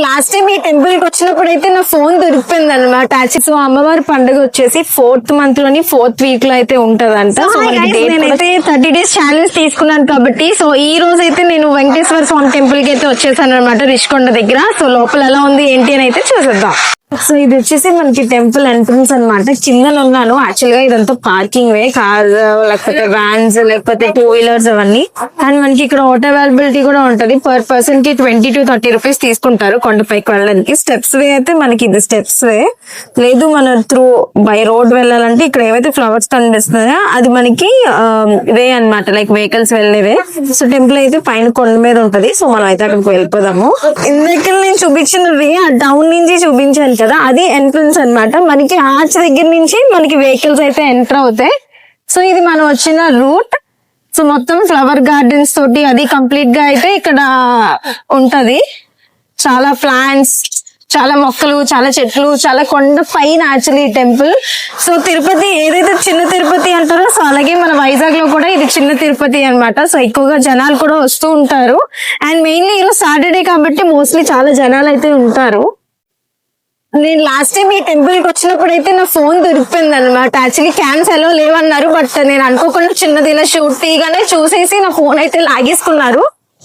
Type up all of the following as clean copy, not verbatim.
Last time ఈ temple కి వచ్చినప్పుడు అయితే నా ఫోన్ దొరికిపోయింది అనమాట. సో అమ్మవారి పండుగ వచ్చేసి 4th month లోని 4th week లో అయితే ఉంటదంట. సో నేనైతే 30 days ఛాలెంజ్ తీసుకున్నాను కాబట్టి సో ఈ రోజు అయితే నేను వెంకటేశ్వర స్వామి టెంపుల్ కి అయితే వచ్చేసాను అనమాట రిషికొండ దగ్గర. సో లోపల ఎలా ఉంది ఏంటి అని అయితే చూసేద్దాం. సో ఇది వచ్చేసి మనకి టెంపుల్ ఎంట్రన్స్ అనమాట. కింద ఉన్నాను. యాక్చువల్ గా ఇదంతా పార్కింగ్ వే, కార్ లేకపోతే వ్యాన్స్ లేకపోతే 2-wheelers అవన్నీ. అండ్ మనకి ఇక్కడ ఆటో అవైలబిలిటీ కూడా ఉంటది. పర్ పర్సన్ కి 20 to 30 rupees తీసుకుంటారు కొండపైకి వెళ్ళడానికి. స్టెప్స్ వే అయితే మనకి ఇది స్టెప్స్ వే లేదు, మన త్రూ బై రోడ్ వెళ్ళాలంటే ఇక్కడ ఏవైతే ఫ్లవర్స్ కనిపిస్తున్నాయో అది మనకి వే అనమాట, లైక్ వెహికల్స్ వెళ్ళేవే. సో టెంపుల్ అయితే పైన కొండ మీద ఉంటది. సో మనం అయితే అక్కడికి వెళ్ళిపోదాము. ఇందాక నేను చూపించిన వే ఆ టౌన్ నుంచి చూపించాను కదా, అది ఎంట్రన్స్ అన్నమాట. మనకి ఆర్చ్ దగ్గర నుంచి మనకి వెహికల్స్ అయితే ఎంటర్ అవుతాయి. సో ఇది మనం వచ్చిన రూట్. సో మొత్తం ఫ్లవర్ గార్డెన్స్ తోటి అది కంప్లీట్ గా అయితే ఇక్కడ ఉంటది. చాలా ప్లాంట్స్, చాలా మొక్కలు, చాలా చెట్లు, చాలా కొండ పైన యాక్చువల్లీ టెంపుల్. సో తిరుపతి ఏదైతే చిన్న తిరుపతి అంటారో సో అలాగే మన వైజాగ్ లో కూడా ఇది చిన్న తిరుపతి అన్నమాట. సో ఎక్కువగా జనాలు కూడా వస్తూ ఉంటారు. అండ్ మెయిన్లీ ఈరోజు సాటర్డే కాబట్టి మోస్ట్లీ చాలా జనాలు అయితే ఉంటారు. నేను లాస్ట్ టైం ఈ టెంపుల్ కి వచ్చినప్పుడు అయితే నా ఫోన్ దొరికిపోయింది అనమాట. యాక్చువల్లీ క్యాన్స్ ఎలా లేవన్నారు, బట్ నేను అనుకోకుండా చిన్నది ఇలా షూట్ తీయగానే చూసేసి నా ఫోన్ అయితే లాగేసుకున్నారు.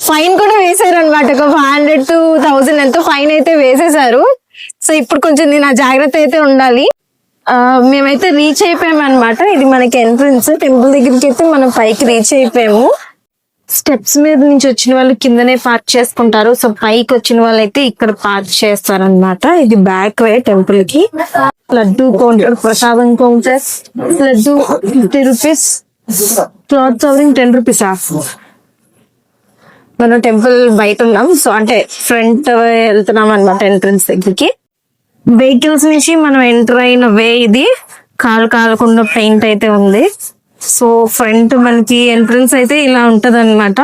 ఫైన్ కూడా వేసారు అనమాట. ఒక 500 to 1000 ఎంతో ఫైన్ అయితే వేసేసారు. సో ఇప్పుడు కొంచెం నేను ఆ జాగ్రత్త అయితే ఉండాలి. మేమైతే రీచ్ అయిపోయాము అనమాట. ఇది మనకి ఎంట్రన్స్. టెంపుల్ దగ్గరికి అయితే మనం పైకి రీచ్ అయిపోయాము. స్టెప్స్ మీద నుంచి వచ్చిన వాళ్ళు కిందనే పార్క్ చేసుకుంటారు. సో పైకి వచ్చిన వాళ్ళు అయితే ఇక్కడ పార్క్ చేస్తారనమాట. ఇది బ్యాక్ వే టెంపుల్ కి. లడ్డు కౌంటర్, ప్రసాదం counter, laddu 50 rupees, cloth covering 10 rupees of. మనం టెంపుల్ బయట ఉన్నాం. సో అంటే ఫ్రంట్ వెళ్తున్నాం అనమాట ఎంట్రన్స్ దగ్గరికి. వెహికల్స్ నుంచి మనం ఎంటర్ అయిన వే ఇది. కాలు కాలకుండా పెయింట్ అయితే ఉంది. సో ఫ్రంట్ మనకి ఎంట్రన్స్ అయితే ఇలా ఉంటది అనమాట.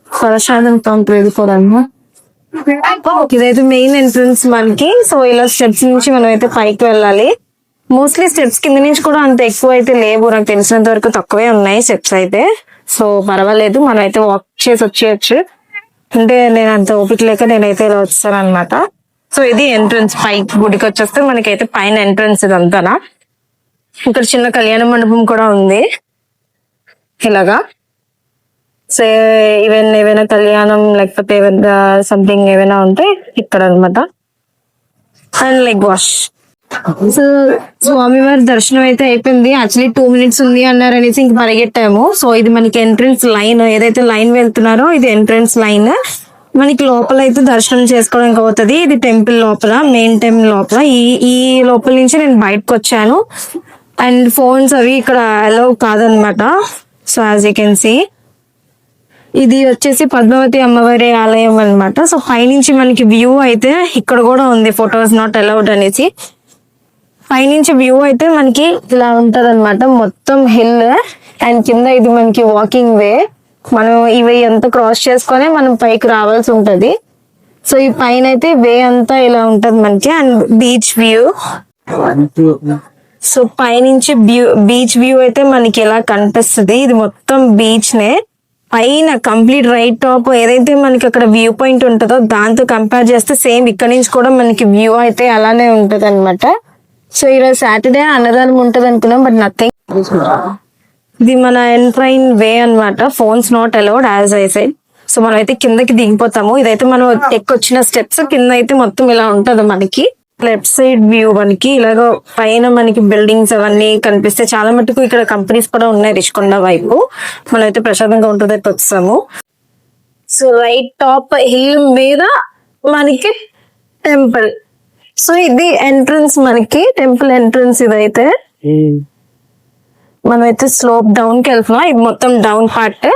ప్రసాదం కౌంటర్ వెళ్ళిపోదమ్మా. ఇదైతే మెయిన్ ఎంట్రన్స్ మనకి. సో ఇలా స్టెప్స్ నుంచి మనం అయితే పైకి వెళ్ళాలి. మోస్ట్లీ స్టెప్స్ కింద నుంచి కూడా అంత ఎక్కువ అయితే లేవు, నాకు తెలిసినంత వరకు తక్కువే ఉన్నాయి స్టెప్స్ అయితే. సో పర్వాలేదు, మనం అయితే వాక్ చేసి వచ్చేయచ్చు. అంటే నేను అంత ఓపిక లేక నేనైతే ఇలా వచ్చాను అనమాట. సో ఇది ఎంట్రన్స్. పైకి గుడికి వచ్చేస్తే మనకైతే పైన ఎంట్రన్స్ ఇదంతానా. ఇక్కడ చిన్న కళ్యాణ మండపం కూడా ఉంది ఇలాగా. సో ఏవైనా కళ్యాణం లేకపోతే ఏమైనా సంథింగ్ ఏమైనా ఉంటే ఇక్కడ అనమాట. And like wash. సో స్వామివారి దర్శనం అయితే అయిపోయింది. యాక్చువల్లీ 2 minutes ఉంది అన్నారు అనేసి ఇంక పరిగెట్టాము. సో ఇది మనకి ఎంట్రన్స్ లైన్, ఏదైతే లైన్ వెళ్తున్నారో ఇది ఎంట్రన్స్ లైన్. మనకి లోపల అయితే దర్శనం చేసుకోవడానికి అవుతుంది. ఇది టెంపుల్ లోపల, మెయిన్ టెంపుల్ లోపల. ఈ లోపల నుంచి నేను బయటకు వచ్చాను. అండ్ ఫోన్స్ అవి ఇక్కడ అలౌ కాదనమాట. So as you can see ఇది వచ్చేసి పద్మావతి అమ్మవారి ఆలయం అనమాట. సో పైనుంచి మనకి వ్యూ అయితే ఇక్కడ కూడా ఉంది, ఫొటోస్ నాట్ అలౌడ్ అనేసి. పైనుంచి వ్యూ అయితే మనకి ఇలా ఉంటది అనమాట. మొత్తం హిల్ అండ్ కింద ఇది మనకి వాకింగ్ వే. మనం ఇవి ఎంత క్రాస్ చేసుకొని మనం పైకి రావాల్సి ఉంటది. సో ఈ పైన అయితే వే అంతా ఇలా ఉంటది మనకి. And beach view. సో పైనుంచి బీచ్ వ్యూ అయితే మనకి ఎలా కనిపిస్తుంది. ఇది మొత్తం బీచ్ నే. పైన కంప్లీట్ రైట్ టాప్ ఏదైతే మనకి అక్కడ వ్యూ పాయింట్ ఉంటుందో దాంతో కంపేర్ చేస్తే సేమ్ ఇక్కడ నుంచి కూడా మనకి వ్యూ అయితే అలానే ఉంటది అనమాట. సో ఈరోజు సాటర్డే అన్నదానం ఉంటది అనుకున్నాం, బట్ నథింగ్. ఇది మన ఎంట్రైన్ వే అనమాట. Phones not allowed as I said. So మనం అయితే కిందకి దిగిపోతాము. ఇదైతే మనం ఎక్కొచ్చిన స్టెప్స్. కింద అయితే మొత్తం ఇలా ఉంటది మనకి. లెఫ్ట్ సైడ్ వ్యూ మనకి ఇలాగ పైన మనకి బిల్డింగ్స్ అవన్నీ కనిపిస్తే చాలా మటుకు ఇక్కడ కంపెనీస్ కూడా ఉన్నాయి రిషికొండ వైపు. మనం అయితే ప్రశాంతంగా ఉంటుంది అయితే వచ్చాము. సో రైట్ టాప్ హిల్ మీద మనకి టెంపుల్. సో ఇది ఎంట్రన్స్ మనకి, టెంపుల్ ఎంట్రన్స్. ఇదైతే మనమైతే స్లోప్ డౌన్ కి వెళ్తున్నాం. ఇది మొత్తం డౌన్ పార్ట్.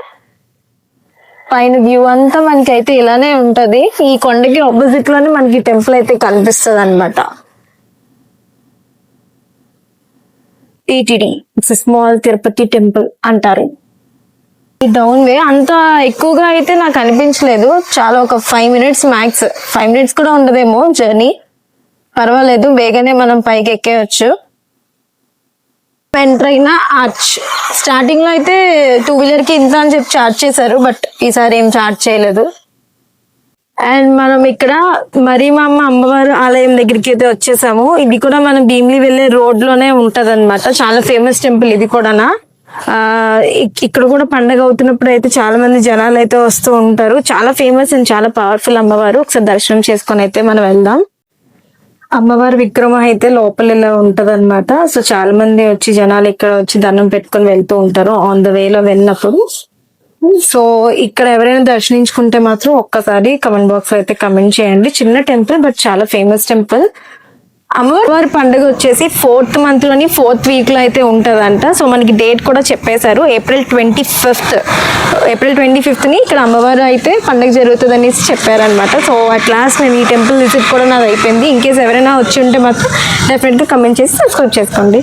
పైన వ్యూ అంతా మనకి అయితే ఇలానే ఉంటది. ఈ కొండకి ఆపోజిట్ లోనే మనకి టెంపుల్ అయితే కనిపిస్తుంది అనమాట. టీటీడీ స్మాల్ తిరుపతి టెంపుల్ అంటారు. ఈ డౌన్ వే అంత ఎక్కువగా అయితే నాకు అనిపించలేదు. చాలా ఒక 5 minutes మ్యాక్స్. 5 minutes కూడా ఉండదేమో జర్నీ. పర్వాలేదు, వేగానే మనం పైకి ఎక్కేయచ్చు. ఎంటర్ అయిన ఆర్చ్. స్టార్టింగ్ లో అయితే 2-wheeler కి ఇంత అని చెప్పి చార్జ్ చేశారు, బట్ ఈసారి ఏం చార్జ్ చేయలేదు. అండ్ మనం ఇక్కడ మరీమామ్మ అమ్మవారు ఆలయం దగ్గరికి అయితే వచ్చేసాము. ఇది కూడా మనం భీమిలి వెళ్ళే రోడ్ లోనే ఉంటది అనమాట. చాలా ఫేమస్ టెంపుల్ ఇది కూడానా. ఇక్కడ కూడా పండగ అవుతున్నప్పుడు అయితే చాలా మంది జనాలు అయితే వస్తూ ఉంటారు. చాలా ఫేమస్ అండ్ చాలా పవర్ఫుల్ అమ్మవారు. ఒకసారి దర్శనం చేసుకొని అయితే మనం వెళ్దాం. అమ్మవారి విగ్రహం అయితే లోపల ఇలా ఉంటది అనమాట. సో చాలా మంది వచ్చి జనాలు ఇక్కడ వచ్చి దండం పెట్టుకొని వెళ్తూ ఉంటారు ఆన్ ద వేలో వెళ్ళినప్పుడు. సో ఇక్కడ ఎవరైనా దర్శించుకుంటే మాత్రం ఒక్కసారి కమెంట్ బాక్స్ అయితే కమెంట్ చేయండి. చిన్న టెంపుల్ బట్ చాలా ఫేమస్ టెంపుల్. అమ్మవారి పండుగ వచ్చేసి 4th month లోని 4th week లో అయితే ఉంటదంట. సో మనకి డేట్ కూడా చెప్పేశారు, April 25th ని ఇక్కడ అమ్మవారు అయితే పండుగ జరుగుతుంది అనేసి చెప్పారనమాట. సో అట్ లాస్ట్ నేను ఈ టెంపుల్ విజిట్ కూడా నాది అయిపోయింది. ఇన్ కేస్ ఎవరైనా వచ్చి ఉంటే మాత్రం డెఫినెట్ గా కమెంట్ చేసి సబ్స్క్రైబ్ చేసుకోండి.